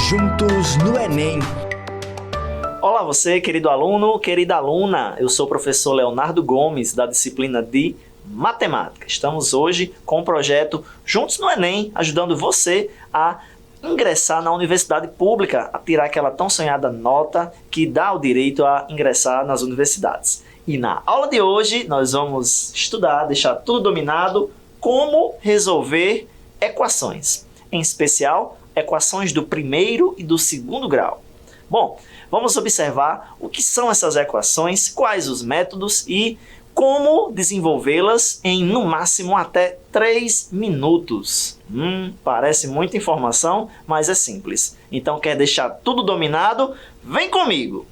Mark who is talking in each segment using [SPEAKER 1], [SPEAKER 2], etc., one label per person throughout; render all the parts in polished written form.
[SPEAKER 1] Juntos no Enem.
[SPEAKER 2] Olá você, querido aluno, querida aluna. Eu sou o professor Leonardo Gomes, da disciplina de Matemática. Estamos hoje com o projeto Juntos no Enem, ajudando você a ingressar na universidade pública, a tirar aquela tão sonhada nota que dá o direito a ingressar nas universidades. E na aula de hoje nós vamos estudar, deixar tudo dominado, como resolver equações, em especial equações do primeiro e do segundo grau. Bom, vamos observar o que são essas equações, quais os métodos e como desenvolvê-las em, no máximo, até 3 minutos. Parece muita informação, mas é simples. Então, quer deixar tudo dominado? Vem comigo!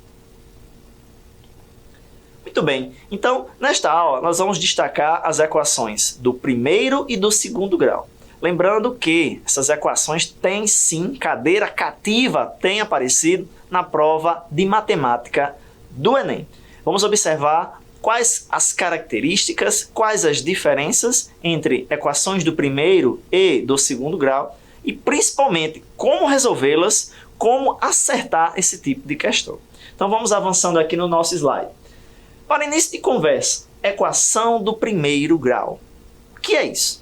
[SPEAKER 2] Muito bem, então, nesta aula, nós vamos destacar as equações do primeiro e do segundo grau. Lembrando que essas equações têm sim, cadeira cativa tem aparecido na prova de matemática do Enem. Vamos observar quais as características, quais as diferenças entre equações do primeiro e do segundo grau e principalmente como resolvê-las, como acertar esse tipo de questão. Então vamos avançando aqui no nosso slide. Para início de conversa, equação do primeiro grau. O que é isso?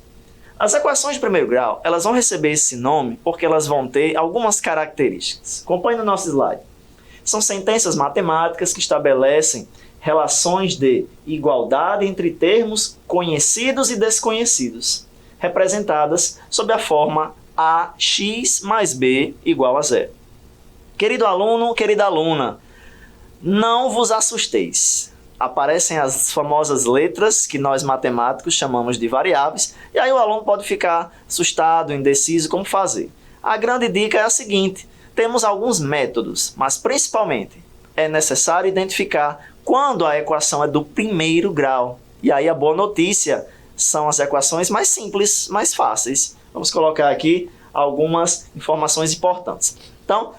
[SPEAKER 2] As equações de primeiro grau, elas vão receber esse nome porque elas vão ter algumas características. Acompanhe no nosso slide. São sentenças matemáticas que estabelecem relações de igualdade entre termos conhecidos e desconhecidos, representadas sob a forma ax mais b igual a zero. Querido aluno, querida aluna, não vos assusteis. Aparecem as famosas letras que nós matemáticos chamamos de variáveis, e aí o aluno pode ficar assustado, indeciso, como fazer. A grande dica é a seguinte: temos alguns métodos, mas principalmente é necessário identificar quando a equação é do primeiro grau. E aí a boa notícia são as equações mais simples, mais fáceis. Vamos colocar aqui algumas informações importantes. Então,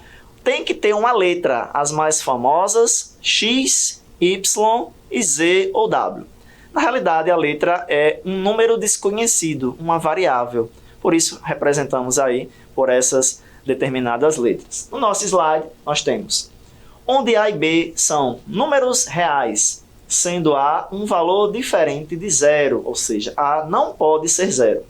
[SPEAKER 2] tem que ter uma letra, as mais famosas, x, y e z ou w. Na realidade, a letra é um número desconhecido, uma variável. Por isso, representamos aí por essas determinadas letras. No nosso slide, nós temos onde A e B são números reais, sendo A um valor diferente de zero, ou seja, A não pode ser zero.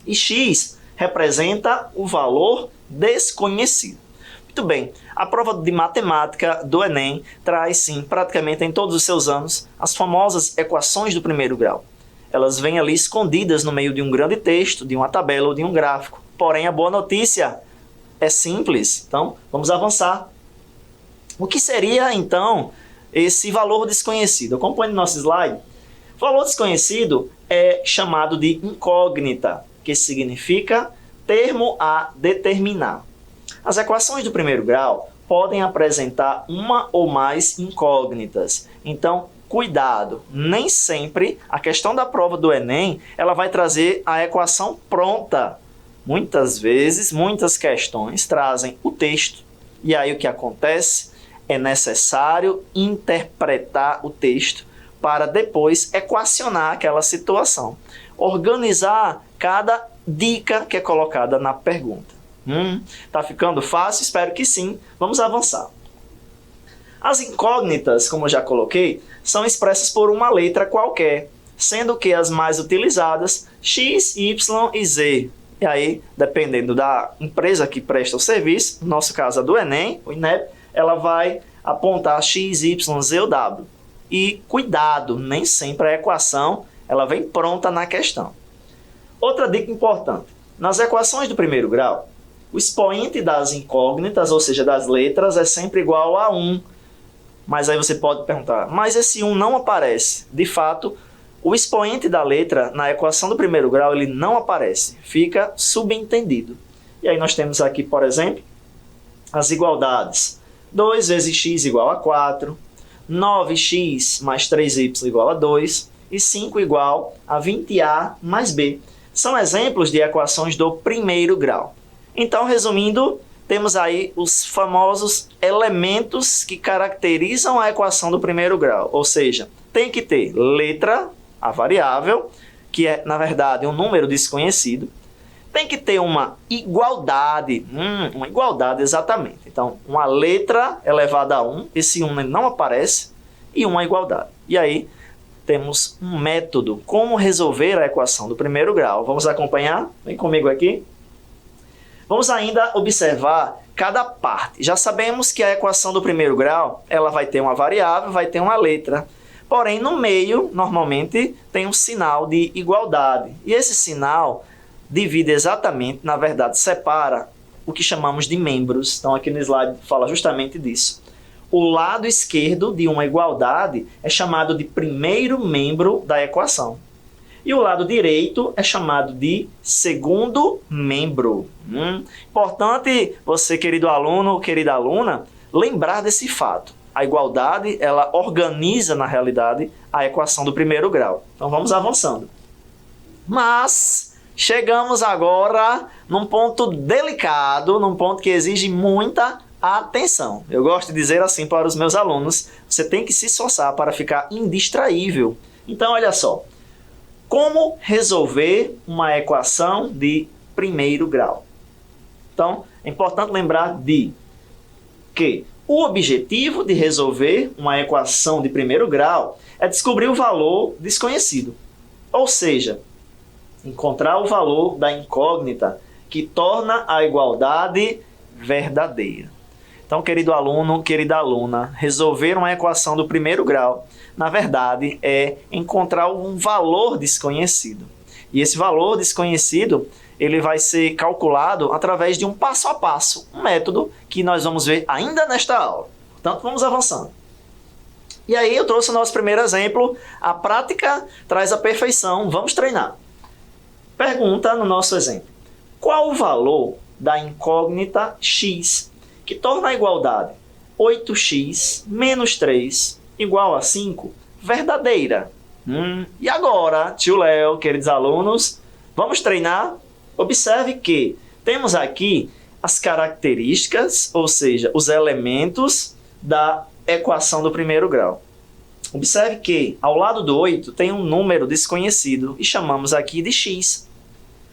[SPEAKER 2] E x representa o valor desconhecido. Muito bem, a prova de matemática do Enem traz, sim, praticamente em todos os seus anos, as famosas equações do primeiro grau. Elas vêm ali escondidas no meio de um grande texto, de uma tabela ou de um gráfico. Porém, a boa notícia é simples. Então, vamos avançar. O que seria, então, esse valor desconhecido? Acompanhe no nosso slide. O valor desconhecido é chamado de incógnita, que significa termo a determinar. As equações do primeiro grau podem apresentar uma ou mais incógnitas. Então, cuidado, nem sempre a questão da prova do Enem ela vai trazer a equação pronta. Muitas vezes, muitas questões trazem o texto. E aí o que acontece? É necessário interpretar o texto para depois equacionar aquela situação. Organizar cada dica que é colocada na pergunta. Tá ficando fácil? Espero que sim. Vamos avançar. As incógnitas, como eu já coloquei, são expressas por uma letra qualquer, sendo que as mais utilizadas, x, y e z. E aí, dependendo da empresa que presta o serviço, no nosso caso a do Enem, o INEP, ela vai apontar x, y, z ou w. E cuidado, nem sempre a equação ela vem pronta na questão. Outra dica importante. Nas equações do primeiro grau, o expoente das incógnitas, ou seja, das letras, é sempre igual a 1. Mas aí você pode perguntar, mas esse 1 não aparece. De fato, o expoente da letra na equação do primeiro grau ele não aparece, fica subentendido. E aí nós temos aqui, por exemplo, as igualdades. 2 vezes x igual a 4, 9x mais 3y igual a 2 e 5 igual a 20a mais b. São exemplos de equações do primeiro grau. Então, resumindo, temos aí os famosos elementos que caracterizam a equação do primeiro grau. Ou seja, tem que ter letra, a variável, que é, na verdade, um número desconhecido. tem que ter uma igualdade. Uma igualdade, exatamente. Então, uma letra elevada a 1, esse 1 não aparece, e uma igualdade. E aí, temos um método, como resolver a equação do primeiro grau. Vamos acompanhar? Vem comigo aqui. Vamos ainda observar cada parte. Já sabemos que a equação do primeiro grau, ela vai ter uma variável, vai ter uma letra. Porém, no meio, normalmente, tem um sinal de igualdade. E esse sinal divide exatamente, na verdade, separa o que chamamos de membros. Então, aqui no slide fala justamente disso. O lado esquerdo de uma igualdade é chamado de primeiro membro da equação. E o lado direito é chamado de segundo membro. Importante você, querido aluno, querida aluna, lembrar desse fato. A igualdade, ela organiza, na realidade, a equação do primeiro grau. Então, vamos avançando. Mas chegamos agora num ponto delicado, num ponto que exige muita atenção. Eu gosto de dizer assim para os meus alunos, você tem que se esforçar para ficar indistraível. Então, olha só. Como resolver uma equação de primeiro grau? Então, é importante lembrar de que o objetivo de resolver uma equação de primeiro grau é descobrir o valor desconhecido. Ou seja, encontrar o valor da incógnita que torna a igualdade verdadeira. Então, querido aluno, querida aluna, resolver uma equação do primeiro grau, na verdade, é encontrar um valor desconhecido. E esse valor desconhecido, ele vai ser calculado através de um passo a passo, um método que nós vamos ver ainda nesta aula. Portanto, vamos avançando. E aí eu trouxe o nosso primeiro exemplo. A prática traz a perfeição. Vamos treinar. Pergunta no nosso exemplo. Qual o valor da incógnita x que torna a igualdade 8x menos 3 igual a 5 verdadeira? E agora, tio Léo, queridos alunos, vamos treinar? Observe que temos aqui as características, ou seja, os elementos da equação do primeiro grau. Observe que ao lado do 8 tem um número desconhecido e chamamos aqui de x.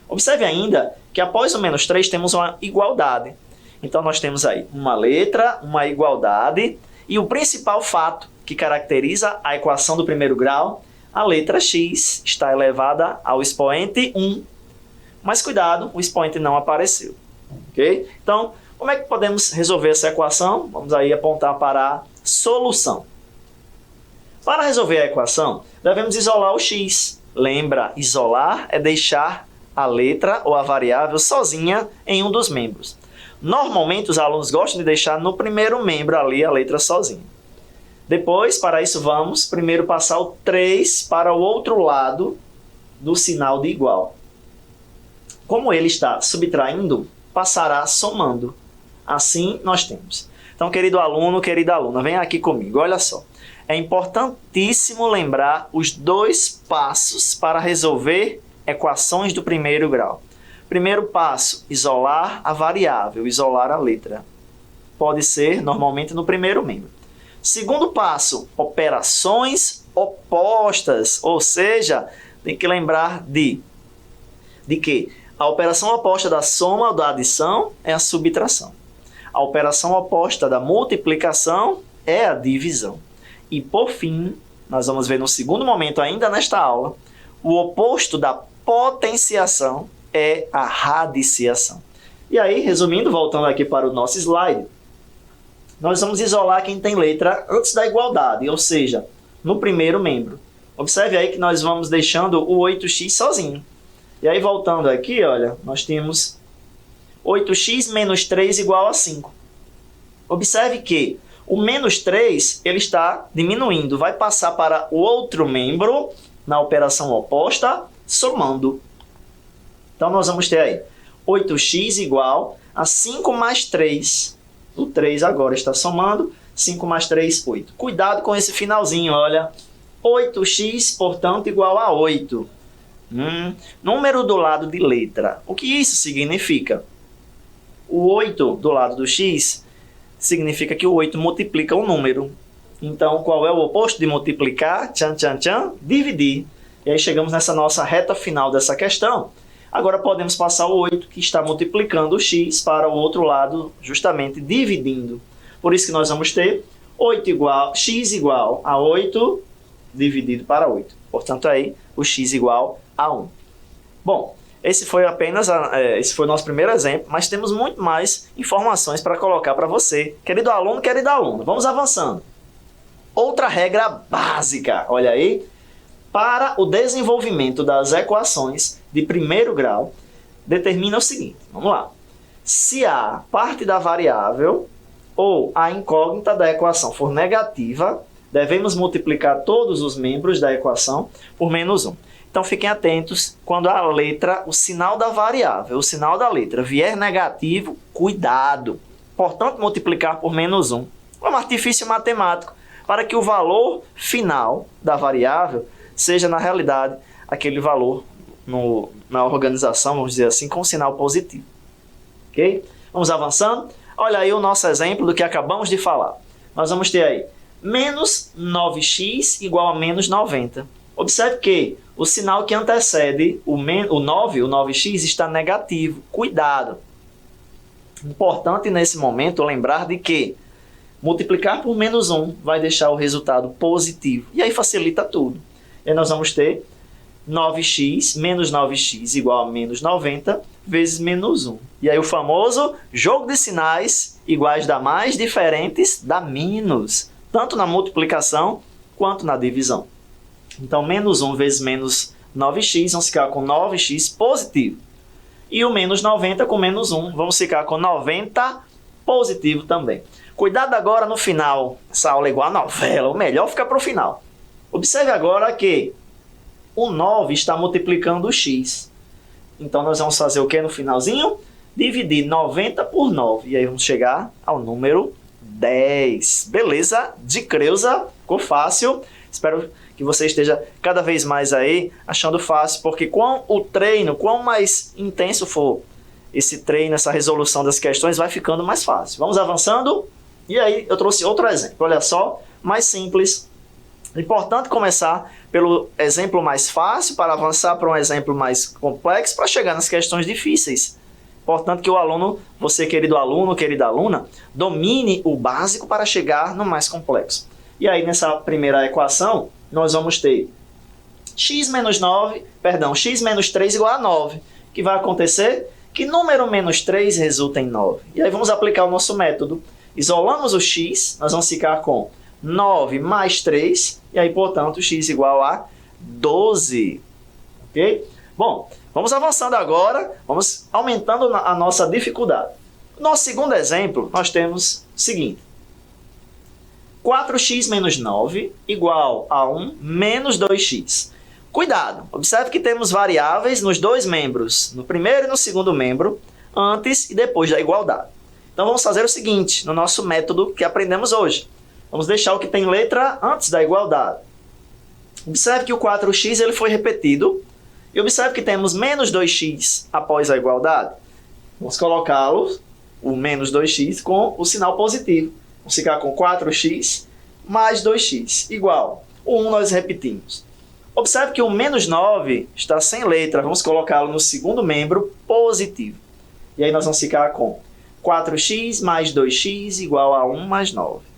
[SPEAKER 2] Observe ainda que após o menos 3 temos uma igualdade. Então nós temos aí uma letra, uma igualdade e o principal fato que caracteriza a equação do primeiro grau, a letra x está elevada ao expoente 1. Mas cuidado, o expoente não apareceu. Ok? Então, como é que podemos resolver essa equação? Vamos aí apontar para a solução. Para resolver a equação, devemos isolar o x. Lembra, isolar é deixar a letra ou a variável sozinha em um dos membros. Normalmente, os alunos gostam de deixar no primeiro membro ali a letra sozinha. Depois, para isso, vamos primeiro passar o 3 para o outro lado do sinal de igual. Como ele está subtraindo, passará somando. Assim, nós temos. Então, querido aluno, querida aluna, vem aqui comigo. Olha só. É importantíssimo lembrar os dois passos para resolver equações do primeiro grau. Primeiro passo, isolar a variável, isolar a letra. Pode ser, normalmente, no primeiro membro. Segundo passo, operações opostas. Ou seja, tem que lembrar de que a operação oposta da soma ou da adição é a subtração. A operação oposta da multiplicação é a divisão. E, por fim, nós vamos ver no segundo momento, ainda nesta aula, o oposto da potenciação é a radiciação. E aí, resumindo, voltando aqui para o nosso slide, nós vamos isolar quem tem letra antes da igualdade, ou seja, no primeiro membro. Observe aí que nós vamos deixando o 8x sozinho. E aí, voltando aqui, olha, nós temos 8x menos 3 igual a 5. Observe que o menos 3 ele está diminuindo, vai passar para o outro membro na operação oposta, somando. Então, nós vamos ter aí 8x igual a 5 mais 3. O 3 agora está somando, 5 mais 3, 8. Cuidado com esse finalzinho, olha. 8x, portanto, igual a 8. Número do lado de letra. O que isso significa? O 8 do lado do x significa que o 8 multiplica um número. Então, qual é o oposto de multiplicar? Tchan, tchan, tchan, dividir. E aí chegamos nessa nossa reta final dessa questão. Agora podemos passar o 8, que está multiplicando o x para o outro lado, justamente dividindo. Por isso que nós vamos ter x igual a 8 dividido para 8. Portanto, aí o x igual a 1. Bom, esse foi o nosso primeiro exemplo, mas temos muito mais informações para colocar para você, querido aluno, querida aluna. Vamos avançando. Outra regra básica, olha aí, para o desenvolvimento das equações de primeiro grau, determina o seguinte, vamos lá. Se a parte da variável ou a incógnita da equação for negativa, devemos multiplicar todos os membros da equação por menos 1. Então fiquem atentos, quando a letra, o sinal da variável, o sinal da letra vier negativo, cuidado. Portanto, multiplicar por menos 1. É um artifício matemático para que o valor final da variável seja, na realidade, aquele valor na organização, vamos dizer assim, com sinal positivo. Ok? Vamos avançando. Olha aí o nosso exemplo do que acabamos de falar. Nós vamos ter aí menos 9x igual a menos 90. Observe que o sinal que antecede o 9x, está negativo. Cuidado! Importante nesse momento lembrar de que multiplicar por menos 1 vai deixar o resultado positivo. E aí facilita tudo. E aí nós vamos ter 9x menos 9x igual a menos 90 vezes menos 1. E aí o famoso jogo de sinais iguais dá mais, diferentes dá menos. Tanto na multiplicação quanto na divisão. Então, menos 1 vezes menos 9x, vamos ficar com 9x positivo. E o menos 90 com menos 1, vamos ficar com 90 positivo também. Cuidado agora no final. Essa aula é igual a novela, o melhor fica para o final. Observe agora que o 9 está multiplicando o x. Então, nós vamos fazer o que no finalzinho? Dividir 90 por 9. E aí vamos chegar ao número 10. Beleza? De Creuza, ficou fácil. Espero que você esteja cada vez mais aí achando fácil, porque quão mais intenso for esse treino, essa resolução das questões, vai ficando mais fácil. Vamos avançando? E aí eu trouxe outro exemplo. Olha só, mais simples. Importante começar pelo exemplo mais fácil para avançar para um exemplo mais complexo para chegar nas questões difíceis. Importante que o aluno, você querido aluno, querida aluna, domine o básico para chegar no mais complexo. E aí nessa primeira equação, nós vamos ter x menos 3 igual a 9. O que vai acontecer? Que número menos 3 resulta em 9. E aí vamos aplicar o nosso método. Isolamos o x, nós vamos ficar com 9 mais 3, e aí, portanto, x igual a 12. Ok? Bom, vamos avançando agora, vamos aumentando a nossa dificuldade. Nosso segundo exemplo, nós temos o seguinte. 4x menos 9 igual a 1 menos 2x. Cuidado, observe que temos variáveis nos dois membros, no primeiro e no segundo membro, antes e depois da igualdade. Então vamos fazer o seguinte, no nosso método que aprendemos hoje. Vamos deixar o que tem letra antes da igualdade. Observe que o 4x ele foi repetido. E observe que temos menos 2x após a igualdade. Vamos colocá-lo, o menos 2x, com o sinal positivo. Vamos ficar com 4x mais 2x igual. O 1 nós repetimos. Observe que o menos 9 está sem letra. Vamos colocá-lo no segundo membro positivo. E aí nós vamos ficar com 4x mais 2x igual a 1 mais 9.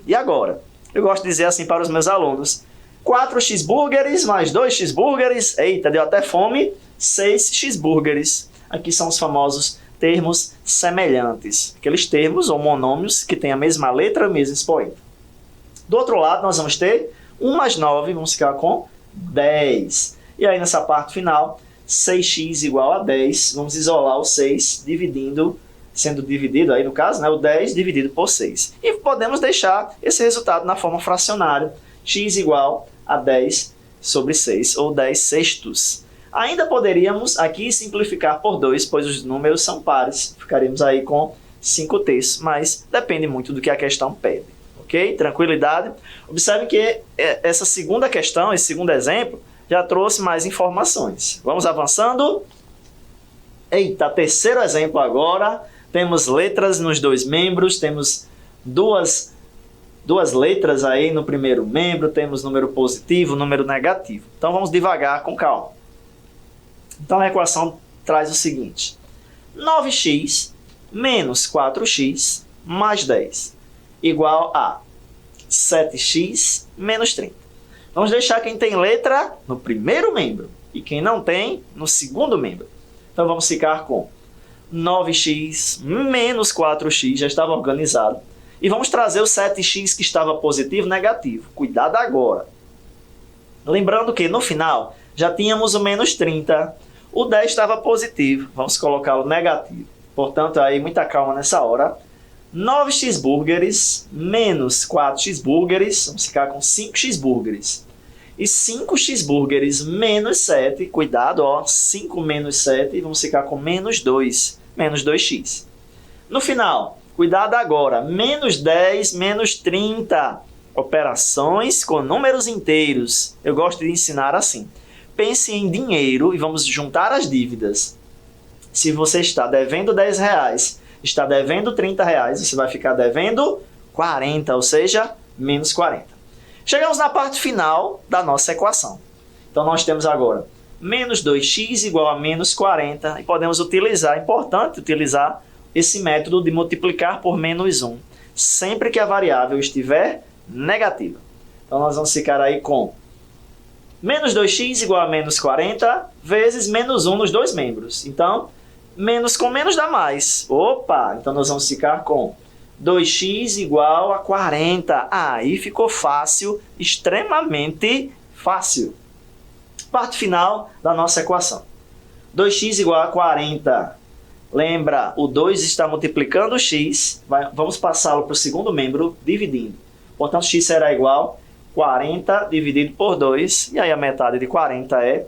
[SPEAKER 2] E agora? Eu gosto de dizer assim para os meus alunos. 4 cheeseburgers mais 2 cheeseburgers. Eita, deu até fome. 6 cheeseburgers. Aqui são os famosos termos semelhantes. Aqueles termos ou monômios que têm a mesma letra, o mesmo expoente. Do outro lado, nós vamos ter 1 mais 9. Vamos ficar com 10. E aí, nessa parte final, 6x igual a 10. Vamos isolar o 6, sendo dividido, aí no caso, né, o 10 dividido por 6. E podemos deixar esse resultado na forma fracionária. X igual a 10 sobre 6, ou 10 sextos. Ainda poderíamos aqui simplificar por 2, pois os números são pares. Ficaríamos aí com 5 terços, mas depende muito do que a questão pede. Ok? Tranquilidade? Observe que essa segunda questão, esse segundo exemplo, já trouxe mais informações. Vamos avançando. Eita, terceiro exemplo agora. Temos letras nos dois membros, temos duas letras aí no primeiro membro, temos número positivo, número negativo. Então vamos devagar, com calma. Então na equação traz o seguinte: 9x menos 4x mais 10 igual a 7x menos 30. Vamos deixar quem tem letra no primeiro membro e quem não tem no segundo membro. Então vamos ficar com 9x menos 4x, já estava organizado. E vamos trazer o 7x que estava positivo, negativo. Cuidado agora. Lembrando que no final já tínhamos o menos 30. O 10 estava positivo. Vamos colocá-lo negativo. Portanto, aí muita calma nessa hora. 9 cheeseburgers menos 4 cheeseburgers. Vamos ficar com 5 cheeseburgers. E 5 cheeseburgers menos 7. Cuidado, ó. 5 menos 7. Vamos ficar com menos 2. Menos 2x. No final, cuidado agora. Menos 10 menos 30. Operações com números inteiros. Eu gosto de ensinar assim. Pense em dinheiro e vamos juntar as dívidas. Se você está devendo R$10, está devendo R$30, você vai ficar devendo 40, ou seja, menos 40. Chegamos na parte final da nossa equação. Então, nós temos agora menos 2x igual a menos 40. E podemos utilizar, é importante utilizar esse método de multiplicar por menos 1, sempre que a variável estiver negativa. Então, nós vamos ficar aí com menos 2x igual a menos 40 vezes menos 1 nos dois membros. Então, menos com menos dá mais. Opa! Então, nós vamos ficar com 2x igual a 40. Aí ficou fácil, extremamente fácil. Parte final da nossa equação. 2x igual a 40. Lembra, o 2 está multiplicando o x. Vamos passá-lo para o segundo membro, dividindo. Portanto, x será igual a 40 dividido por 2. E aí a metade de 40 é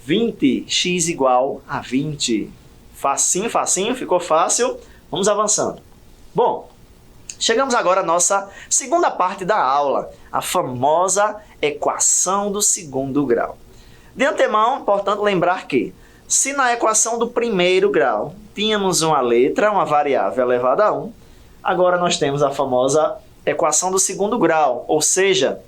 [SPEAKER 2] 20. X igual a 20. Facinho, facinho, ficou fácil. Vamos avançando. Bom, chegamos agora à nossa segunda parte da aula, a famosa equação do segundo grau. De antemão, importante lembrar que, se na equação do primeiro grau tínhamos uma letra, uma variável elevada a 1, agora nós temos a famosa equação do segundo grau, ou seja,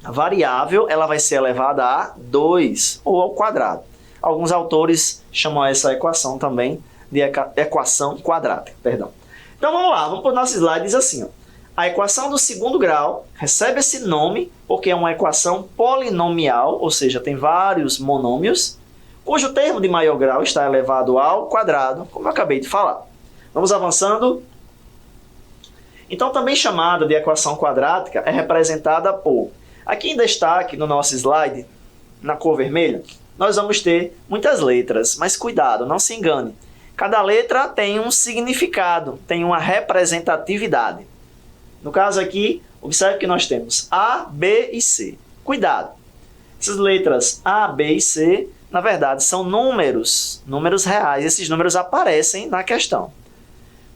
[SPEAKER 2] a variável ela vai ser elevada a 2 ou ao quadrado. Alguns autores chamam essa equação também de equação quadrática. Perdão. Então vamos lá, vamos para o nosso slide, diz assim, ó. A equação do segundo grau recebe esse nome porque é uma equação polinomial, ou seja, tem vários monômios, cujo termo de maior grau está elevado ao quadrado, como eu acabei de falar. Vamos avançando. Então, também chamada de equação quadrática, é representada por, aqui em destaque no nosso slide, na cor vermelha, nós vamos ter muitas letras, mas cuidado, não se engane. Cada letra tem um significado, tem uma representatividade. No caso aqui, observe que nós temos A, B e C. Cuidado! Essas letras A, B e C, na verdade, são números reais. Esses números aparecem na questão.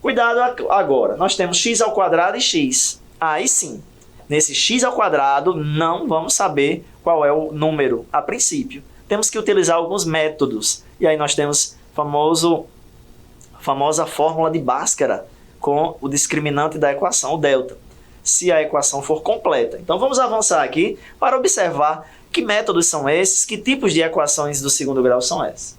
[SPEAKER 2] Cuidado agora, nós temos x ao quadrado e x. Aí sim, nesse x ao quadrado, não vamos saber qual é o número a princípio. Temos que utilizar alguns métodos. E aí nós temos a famosa fórmula de Bhaskara com o discriminante da equação, o delta, se a equação for completa. Então vamos avançar aqui para observar que métodos são esses, que tipos de equações do segundo grau são essas.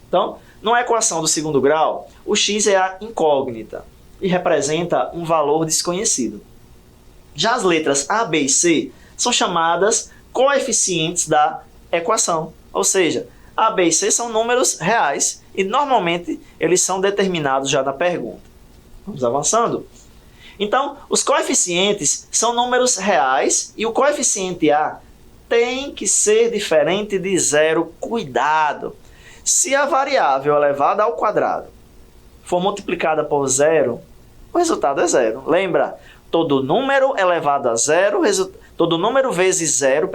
[SPEAKER 2] Então, numa equação do segundo grau, o x é a incógnita e representa um valor desconhecido. Já as letras A, B e C são chamadas coeficientes da equação, ou seja, A, B e C são números reais e normalmente eles são determinados já na pergunta. Vamos avançando? Então, os coeficientes são números reais e o coeficiente A tem que ser diferente de zero. Cuidado! Se a variável elevada ao quadrado for multiplicada por zero, o resultado é zero. Lembra? Todo número elevado a zero, todo número vezes zero,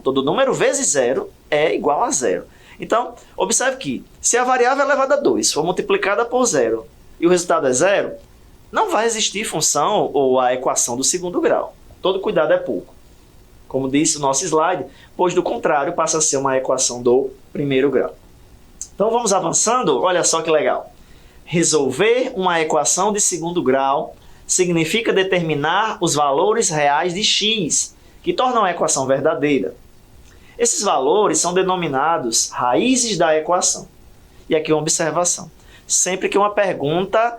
[SPEAKER 2] todo número vezes zero é igual a zero. Então, observe que se a variável elevada a 2 for multiplicada por zero e o resultado é zero, não vai existir função ou a equação do segundo grau. Todo cuidado é pouco. Como disse o nosso slide, pois do contrário passa a ser uma equação do primeiro grau. Então vamos avançando, olha só que legal. Resolver uma equação de segundo grau significa determinar os valores reais de x, que tornam a equação verdadeira. Esses valores são denominados raízes da equação. E aqui uma observação. Sempre que uma pergunta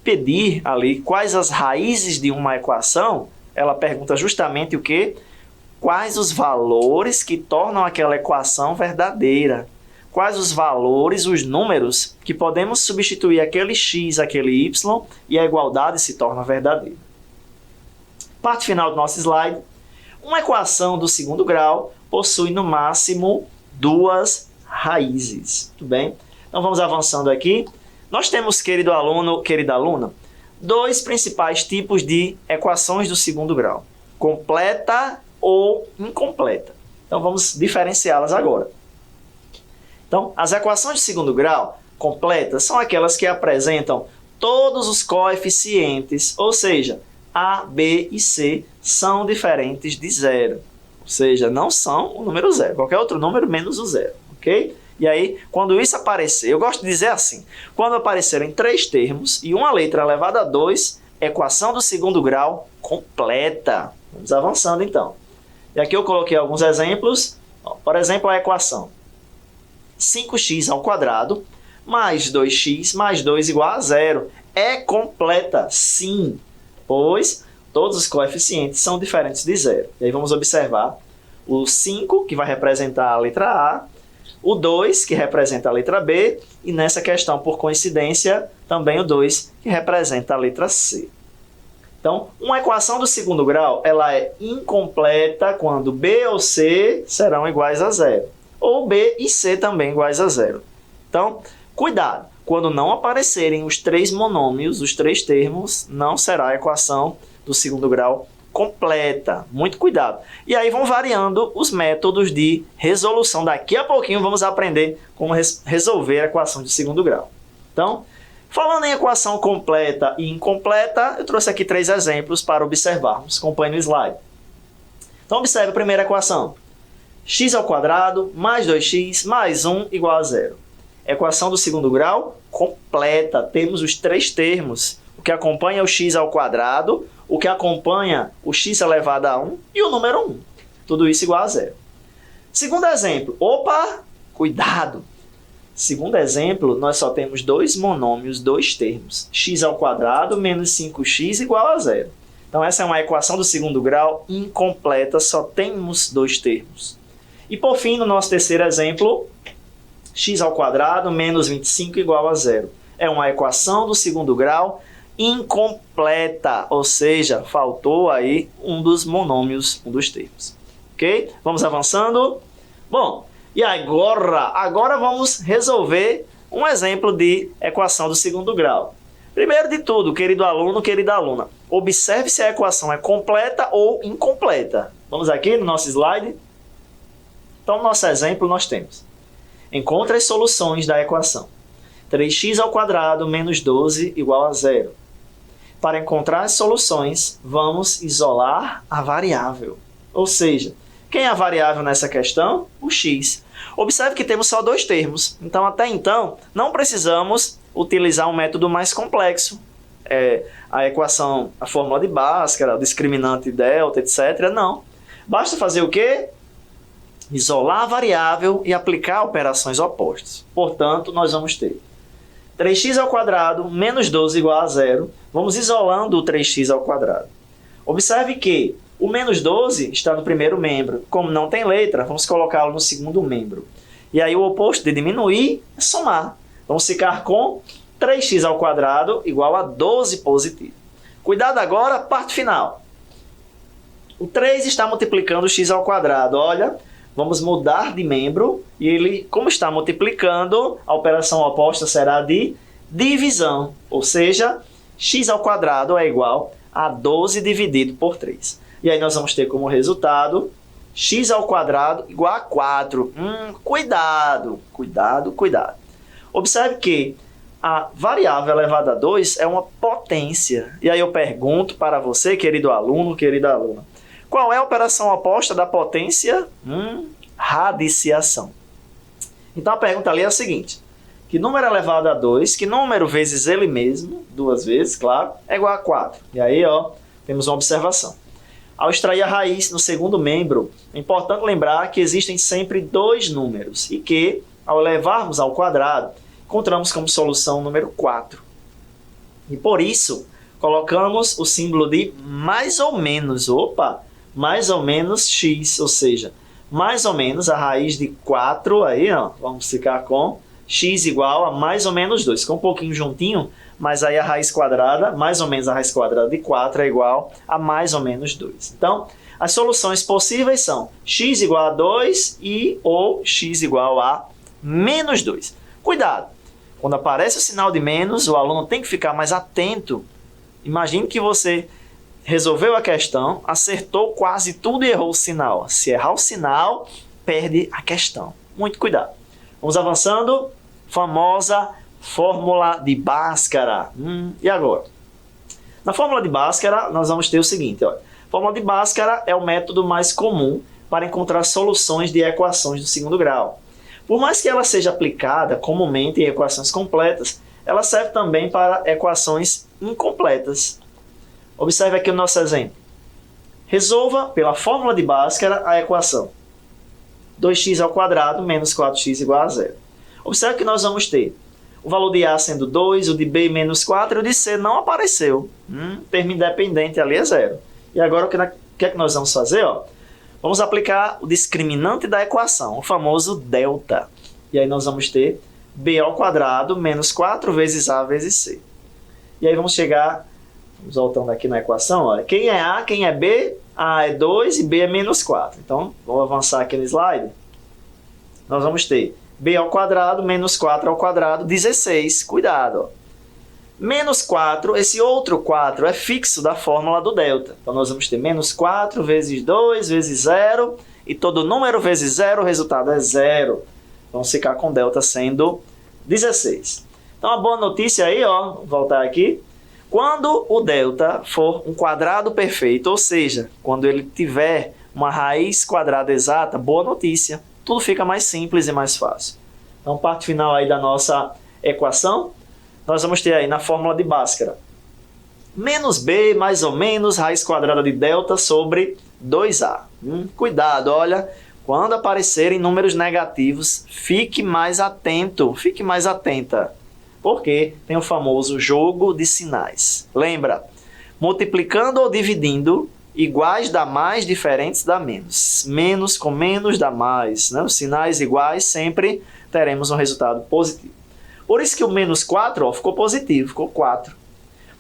[SPEAKER 2] pedir ali quais as raízes de uma equação, ela pergunta justamente o quê? Quais os valores que tornam aquela equação verdadeira? Quais os valores, os números, que podemos substituir aquele x, aquele y, e a igualdade se torna verdadeira. Parte final do nosso slide. Uma equação do segundo grau possui no máximo duas raízes. Tudo bem? Então vamos avançando aqui. Nós temos, querido aluno, querida aluna, dois principais tipos de equações do segundo grau. Completa ou incompleta. Então vamos diferenciá-las agora. Então, as equações de segundo grau completas são aquelas que apresentam todos os coeficientes, ou seja, A, B e C são diferentes de zero. Ou seja, não são o número zero, qualquer outro número menos o zero, ok? E aí, quando isso aparecer, eu gosto de dizer assim, quando aparecerem três termos e uma letra elevada a 2, equação do segundo grau completa. Vamos avançando então. E aqui eu coloquei alguns exemplos. Por exemplo, a equação 5x ao quadrado mais 2x mais 2 igual a zero. É completa, sim, pois todos os coeficientes são diferentes de zero. E aí vamos observar o 5, que vai representar a letra A, o 2, que representa a letra B, e nessa questão, por coincidência, também o 2, que representa a letra C. Então, uma equação do segundo grau ela é incompleta quando B ou C serão iguais a zero. Ou B e C também iguais a zero. Então, cuidado. Quando não aparecerem os três monômios, os três termos, não será a equação do segundo grau completa. Muito cuidado. E aí vão variando os métodos de resolução. Daqui a pouquinho vamos aprender como resolver a equação de segundo grau. Então, falando em equação completa e incompleta, eu trouxe aqui três exemplos para observarmos. Acompanhe no slide. Então, observe a primeira equação. X ao quadrado mais 2x mais 1 igual a zero. Equação do segundo grau completa. Temos os três termos. O que acompanha o x ao quadrado, o que acompanha o x elevado a 1 e o número 1. Tudo isso igual a zero. Segundo exemplo. Opa! Cuidado! Segundo exemplo, nós só temos dois monômios, dois termos. X ao quadrado menos 5x igual a zero. Então, essa é uma equação do segundo grau incompleta, só temos dois termos. E, por fim, no nosso terceiro exemplo, x ao quadrado menos 25 igual a zero. É uma equação do segundo grau incompleta, ou seja, faltou aí um dos monômios, um dos termos. Ok? Vamos avançando. Bom, e agora vamos resolver um exemplo de equação do segundo grau. Primeiro de tudo, querido aluno, querida aluna, observe se a equação é completa ou incompleta. Vamos aqui no nosso slide. Então, no nosso exemplo, nós temos: encontre as soluções da equação 3x ao quadrado menos 12 igual a zero. Para encontrar as soluções, vamos isolar a variável. Ou seja, quem é a variável nessa questão? O x. Observe que temos só dois termos. Então, até então, não precisamos utilizar um método mais complexo. A equação, a fórmula de Bhaskara, o discriminante delta, etc. Não. Basta fazer o quê? Isolar a variável e aplicar operações opostas. Portanto, nós vamos ter 3x ao quadrado menos 12 igual a zero. Vamos isolando o 3x ao quadrado. Observe que o menos 12 está no primeiro membro. Como não tem letra, vamos colocá-lo no segundo membro. E aí o oposto de diminuir é somar. Vamos ficar com 3x ao quadrado igual a 12 positivo. Cuidado agora, parte final. O 3 está multiplicando o x ao quadrado. Olha, vamos mudar de membro e ele, como está multiplicando, a operação oposta será de divisão. Ou seja, x ao quadrado é igual a 12 dividido por 3. E aí nós vamos ter como resultado x ao quadrado igual a 4. Cuidado. Observe que a variável elevada a 2 é uma potência. E aí eu pergunto para você, querido aluno, querida aluna, qual é a operação oposta da potência? Radiciação. Então a pergunta ali é a seguinte: que número elevado a 2, que número vezes ele mesmo, duas vezes, claro, é igual a 4. E aí, temos uma observação. Ao extrair a raiz no segundo membro, é importante lembrar que existem sempre dois números e que, ao elevarmos ao quadrado, encontramos como solução o número 4. E por isso, colocamos o símbolo de mais ou menos. Opa! Mais ou menos x, ou seja, mais ou menos a raiz de 4, aí, ó, vamos ficar com x igual a mais ou menos 2. Ficou um pouquinho juntinho, mas aí a raiz quadrada, mais ou menos a raiz quadrada de 4 é igual a mais ou menos 2. Então, as soluções possíveis são x igual a 2 ou x igual a menos 2. Cuidado! Quando aparece o sinal de menos, o aluno tem que ficar mais atento. Imagine que você resolveu a questão, acertou quase tudo e errou o sinal. Se errar o sinal, perde a questão. Muito cuidado. Vamos avançando. Famosa fórmula de Bhaskara. E agora? Na fórmula de Bhaskara, nós vamos ter o seguinte. Olha. A fórmula de Bhaskara é o método mais comum para encontrar soluções de equações do segundo grau. Por mais que ela seja aplicada comumente em equações completas, ela serve também para equações incompletas. Observe aqui o nosso exemplo. Resolva, pela fórmula de Bhaskara, a equação 2x ao quadrado menos 4x igual a 0. Observe que nós vamos ter o valor de A sendo 2, o de B menos 4 e o de C não apareceu. Termo independente ali é 0. E agora o que é que nós vamos fazer? Ó? Vamos aplicar o discriminante da equação, o famoso delta. E aí nós vamos ter B ao quadrado menos 4 vezes A vezes C. E aí vamos chegar... Vamos voltando aqui na equação, olha. Quem é A, quem é B? A é 2 e B é menos 4. Então, vamos avançar aqui no slide. Nós vamos ter B ao quadrado menos 4 ao quadrado, 16. Cuidado. Ó. Menos 4, esse outro 4 é fixo da fórmula do delta. Então, nós vamos ter menos 4 vezes 2 vezes 0. E todo número vezes 0, o resultado é 0. Vamos ficar com delta sendo 16. Então, a boa notícia aí, ó, vou voltar aqui. Quando o delta for um quadrado perfeito, ou seja, quando ele tiver uma raiz quadrada exata, boa notícia, tudo fica mais simples e mais fácil. Então, parte final aí da nossa equação, nós vamos ter aí na fórmula de Bhaskara, menos b mais ou menos raiz quadrada de delta sobre 2a. Cuidado, olha, quando aparecerem números negativos, fique mais atento, fique mais atenta. Porque tem o famoso jogo de sinais. Lembra? Multiplicando ou dividindo, iguais dá mais, diferentes dá menos. Menos com menos dá mais. Né? Os sinais iguais sempre teremos um resultado positivo. Por isso que o menos 4 ó, ficou positivo, ficou 4.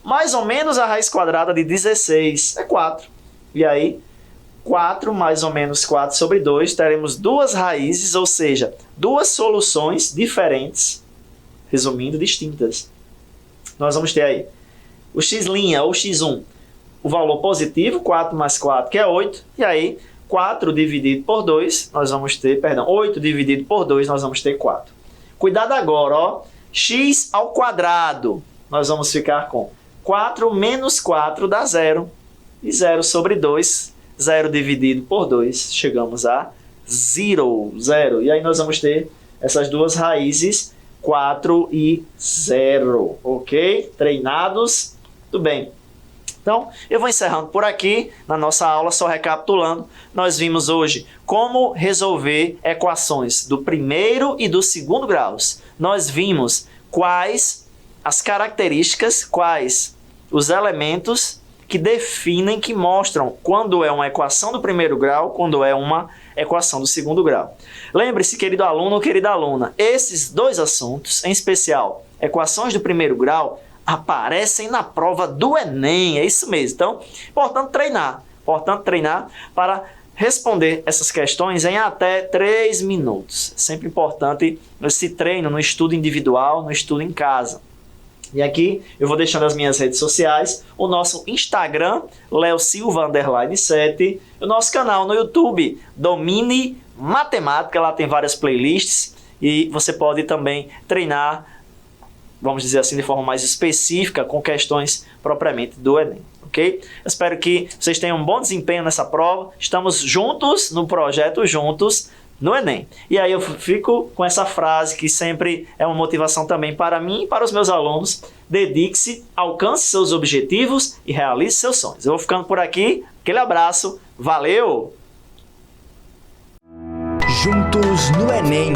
[SPEAKER 2] Mais ou menos a raiz quadrada de 16 é 4. E aí, 4 mais ou menos 4 sobre 2, teremos duas raízes, ou seja, duas soluções diferentes. Resumindo, distintas. Nós vamos ter aí o x' ou x1, o valor positivo, 4 mais 4, que é 8. E aí, 4 dividido por 2, nós vamos ter, 8 dividido por 2, nós vamos ter 4. Cuidado agora, ó. X ao quadrado, nós vamos ficar com 4 menos 4 dá 0. E 0 sobre 2, 0 dividido por 2, chegamos a 0. E aí nós vamos ter essas duas raízes, 4 e 0, ok? Treinados? Tudo bem. Então, eu vou encerrando por aqui na nossa aula, só recapitulando. Nós vimos hoje como resolver equações do primeiro e do segundo graus. Nós vimos quais as características, quais os elementos que definem, que mostram quando é uma equação do primeiro grau, quando é uma equação do segundo grau. Lembre-se, querido aluno ou querida aluna, esses dois assuntos, em especial, equações do primeiro grau, aparecem na prova do Enem, é isso mesmo. Então, importante treinar para responder essas questões em até 3 minutos. É sempre importante esse treino no estudo individual, no estudo em casa. E aqui eu vou deixando as minhas redes sociais, o nosso Instagram, leosilva_7, o nosso canal no YouTube, Domine Matemática, lá tem várias playlists e você pode também treinar, vamos dizer assim, de forma mais específica com questões propriamente do Enem, ok? Eu espero que vocês tenham um bom desempenho nessa prova, estamos juntos no projeto Juntos no Enem. E aí eu fico com essa frase que sempre é uma motivação também para mim e para os meus alunos. Dedique-se, alcance seus objetivos e realize seus sonhos. Eu vou ficando por aqui. Aquele abraço. Valeu!
[SPEAKER 1] Juntos no Enem.